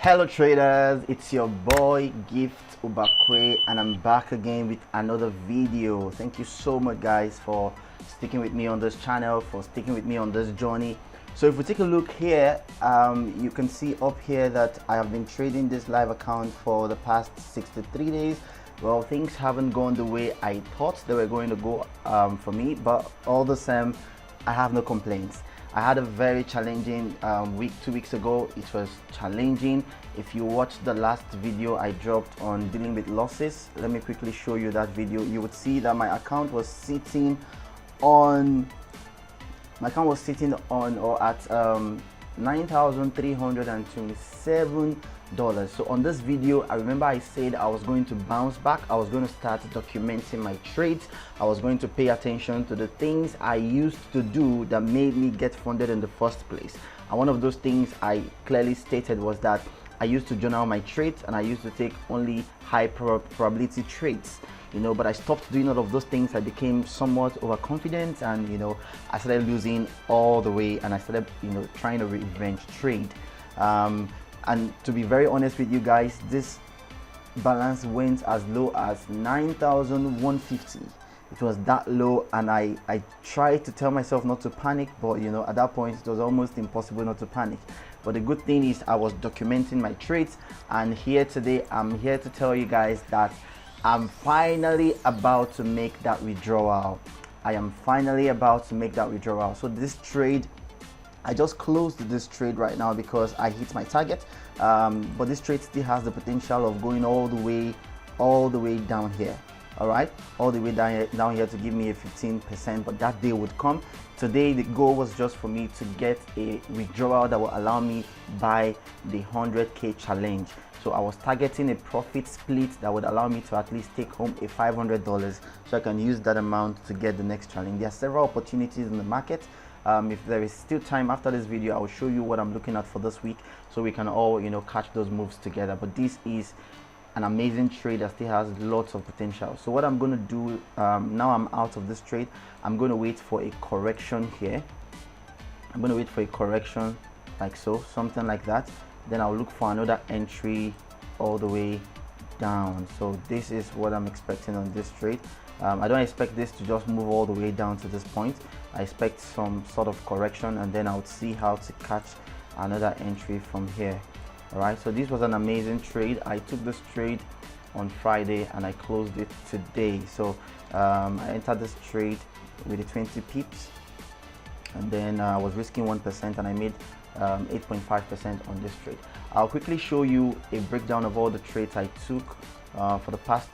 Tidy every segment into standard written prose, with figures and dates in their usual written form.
Hello traders, it's your boy Gift Ubakwe and I'm back again with another video. Thank you so much guys for sticking with me on this channel, for sticking with me on this journey. So if we take a look here, you can see up here that I have been trading this live account for the past 63 days. Well, things haven't gone the way I thought they were going to go for me, but all the same, I have no complaints. I had a very challenging week 2 weeks ago. It was challenging. If you watched the last video I dropped on dealing with losses, let me quickly show you that video. You would see that my account was sitting on or at $9,327. So on this video, I remember I said I was going to bounce back. I was going to start documenting my trades. I was going to pay attention to the things I used to do that made me get funded in the first place. And one of those things I clearly stated was that I used to journal my trades and I used to take only high probability trades, but I stopped doing all of those things. I became somewhat overconfident and I started losing all the way, and I started trying to revenge trade. And to be very honest with you guys, this balance went as low as 9,150. It was that low, and I tried to tell myself not to panic, but at that point it was almost impossible not to panic. But the good thing is I was documenting my trades, and here today I'm here to tell you guys that I'm finally about to make that withdrawal. I am finally about to make that withdrawal. So this trade, I just closed this trade right now because I hit my target, but this trade still has the potential of going all the way down here. All right, all the way down here to give me a 15%, but that day would come. Today the goal was just for me to get a withdrawal that will allow me buy the 100k challenge. So I was targeting a profit split that would allow me to at least take home a $500, so I can use that amount to get the next challenge. There are several opportunities in the market. If there is still time after this video, I will show you what I'm looking at for this week, so we can all catch those moves together. But this is an amazing trade that still has lots of potential. So what I'm going to do, now I'm out of this trade, I'm going to wait for a correction here. I'm going to wait for a correction like so, something like that. Then I'll look for another entry all the way down. So this is what I'm expecting on this trade. I don't expect this to just move all the way down to this point. I expect some sort of correction, and then I'll see how to catch another entry from here. All right, so this was an amazing trade. I took this trade on Friday and I closed it today. So I entered this trade with the 20 pips, and then I was risking 1%, and I made 8.5% on this trade. I'll quickly show you a breakdown of all the trades I took for the past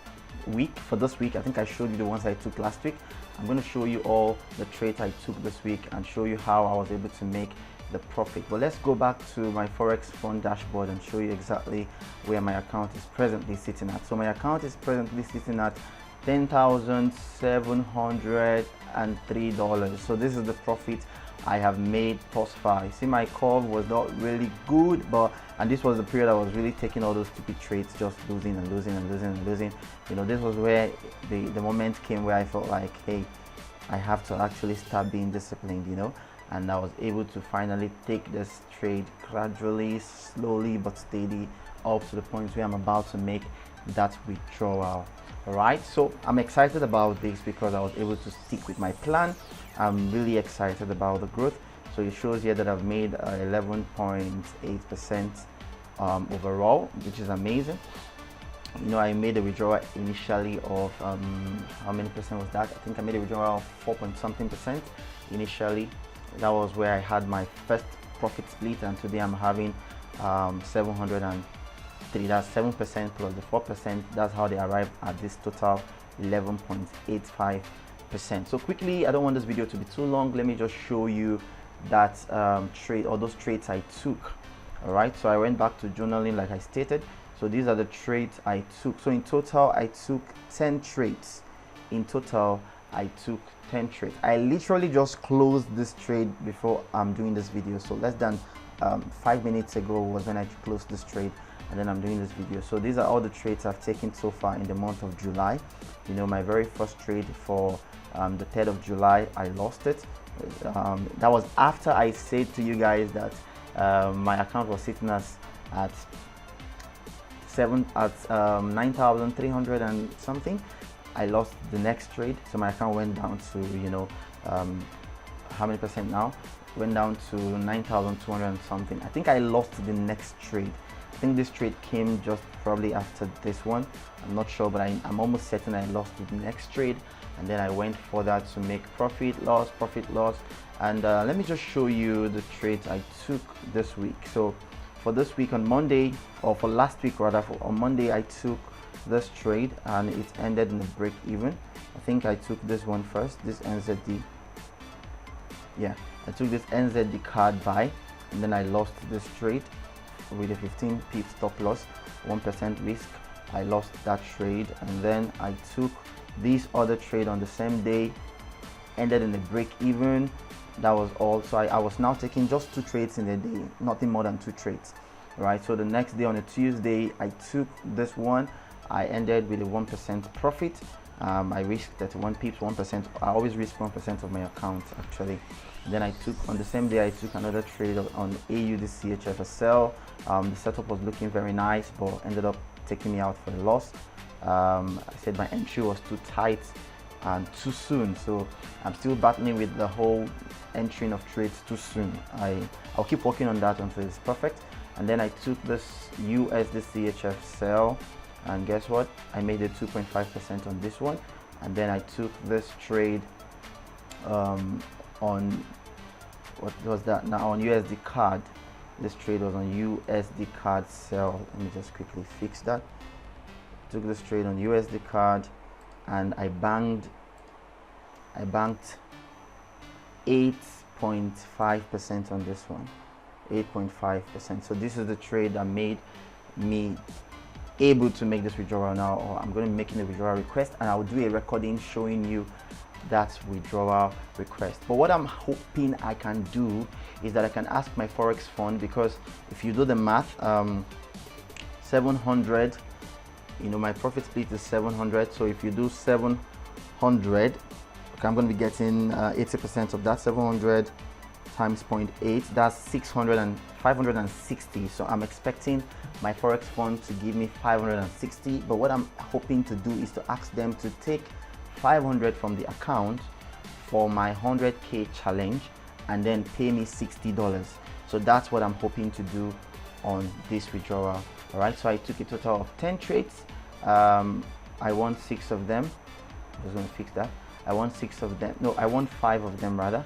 week. For this week, I think I showed you the ones I took last week. I'm going to show you all the trades I took this week and show you how I was able to make the profit. But let's go back to my Forex Fund dashboard and show you exactly where my account is presently sitting at. So my account is presently sitting at $10,703. So this is the profit I have made thus far. You see, my curve was not really good, and this was the period I was really taking all those stupid trades, just losing and losing and losing and losing. This was where the moment came where I felt like, hey, I have to actually start being disciplined, and I was able to finally take this trade gradually, slowly but steady, up to the point where I'm about to make that withdrawal. All right, so I'm excited about this because I was able to stick with my plan. I'm really excited about the growth. So it shows here that I've made 11.8% overall, which is amazing. I made a withdrawal initially of how many percent was that? I think I made a withdrawal of 4 point something percent initially. That was where I had my first profit split, and today I'm having 703. That's 7% plus the 4%. That's how they arrive at this total 11.85%. So quickly, I don't want this video to be too long. Let me just show you that trade, or those trades I took. All right, so I went back to journaling like I stated. So these are the trades I took. So in total, I took 10 trades. In total, I took 10 trades. I literally just closed this trade before I'm doing this video. So less than 5 minutes ago was when I closed this trade, and then I'm doing this video. So these are all the trades I've taken so far in the month of July. My very first trade for the 3rd of July, I lost it. That was after I said to you guys that my account was sitting at 9,300 and something, I lost the next trade. So my account went down to, you know, how many percent now? Went down to 9,200 and something. I think I lost the next trade. I think this trade came just probably after this one. I'm not sure, but I'm almost certain I lost the next trade. And then I went further to make profit, loss. And let me just show you the trades I took this week. So for this week on Monday, or for last week rather, on Monday I took this trade and it ended in a break even. I think I took this one first, this NZD. Yeah, I took this NZD card buy, and then I lost this trade with a 15 pip stop loss, 1% risk. I lost that trade, and then I took this other trade on the same day, ended in a break even. That was all. So I was now taking just 2 trades in a day, nothing more than 2 trades, right? So the next day on a Tuesday, I took this one. I ended with a 1% profit. I risked 31 pips, 1%. I always risk 1% of my account actually. Then I took, on the same day, I took another trade on AUD CHFSL. The setup was looking very nice, but ended up taking me out for a loss. I said my entry was too tight and too soon, so I'm still battling with the whole entering of trades too soon. I'll keep working on that until it's perfect. And then I took this USD CHFSL, and guess what? I made a 2.5% on this one. And then I took this trade on, what was that now, on USD card. This trade was on USD card sell. Let me just quickly fix that. Took this trade on USD card, and I banked 8.5% on this one. 8.5%. So this is the trade that made me able to make this withdrawal now, or I'm going to be making a withdrawal request, and I'll do a recording showing you that withdrawal request. But what I'm hoping I can do is that I can ask my Forex fund, because if you do the math, 700, you know, my profit split is 700. So if you do 700, okay, I'm going to be getting 80% of that. 700 times 0.8, that's 600 and 560. So I'm expecting my Forex fund to give me 560. But what I'm hoping to do is to ask them to take 500 from the account for my 100k challenge, and then pay me $60. So that's what I'm hoping to do on this withdrawal. All right, so I took a total of 10 trades. I won 6 of them. I'm just going to fix that. I won 6 of them. No, I won 5 of them rather.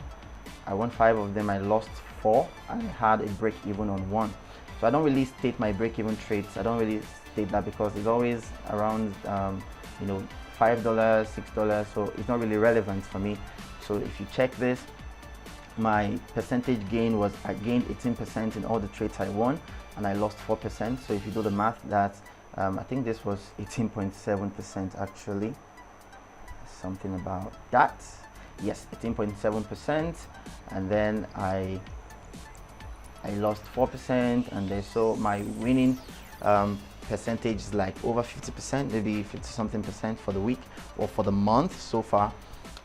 I won 5 of them. I lost 4. I had a break even on 1. So I don't really state my break even trades. I don't really state that because it's always around you know, $5, $6, so it's not really relevant for me. So if you check this, my percentage gain was, I gained 18% in all the trades I won, and I lost 4%. So if you do the math, that's I think this was 18.7% actually, something about that. Yes, 18.7%, and then I lost 4%, and then so my winning percentage is like over 50%, maybe 50 something percent for the week or for the month so far.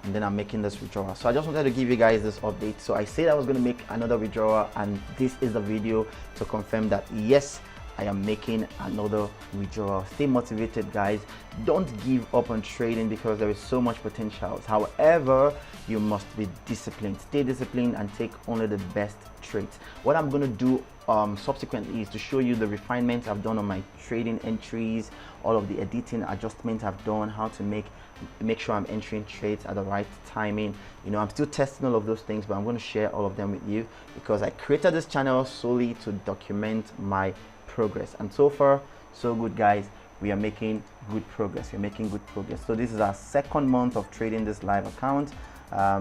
And then I'm making this withdrawal. So I just wanted to give you guys this update. So I said I was going to make another withdrawal, and this is the video to confirm that yes, I am making another withdrawal. Stay motivated, guys. Don't give up on trading because there is so much potential. However, you must be disciplined. Stay disciplined and take only the best trades. What I'm going to do subsequently is to show you the refinements I've done on my trading entries, all of the editing adjustments I've done, how to make sure I'm entering trades at the right timing. You know, I'm still testing all of those things, but I'm going to share all of them with you because I created this channel solely to document my progress, and so far so good, guys. We are making good progress. We're making good progress. So this is our second month of trading this live account.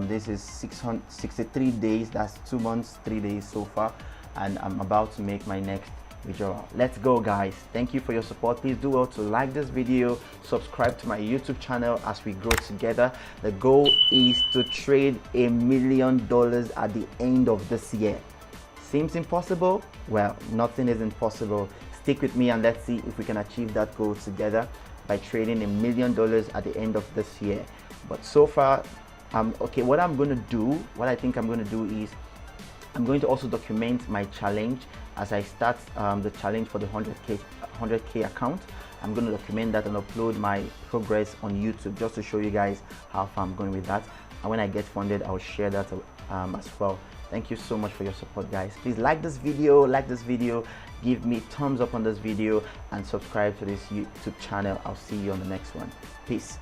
This is 663 days. That's 2 months, 3 days so far, and I'm about to make my next withdrawal. Let's go, guys. Thank you for your support. Please do well to like this video, subscribe to my YouTube channel as we grow together. The goal is to trade $1 million at the end of this year. Seems impossible? Well, nothing is impossible. Stick with me and let's see if we can achieve that goal together by trading $1 million at the end of this year. But so far, okay, what I'm going to do, what I think I'm going to do is I'm going to also document my challenge as I start the challenge for the 100k account. I'm going to document that and upload my progress on YouTube just to show you guys how far I'm going with that. And when I get funded, I'll share that as well. Thank you so much for your support, guys. Please like this video, give me thumbs up on this video, and subscribe to this YouTube channel. I'll see you on the next one. Peace.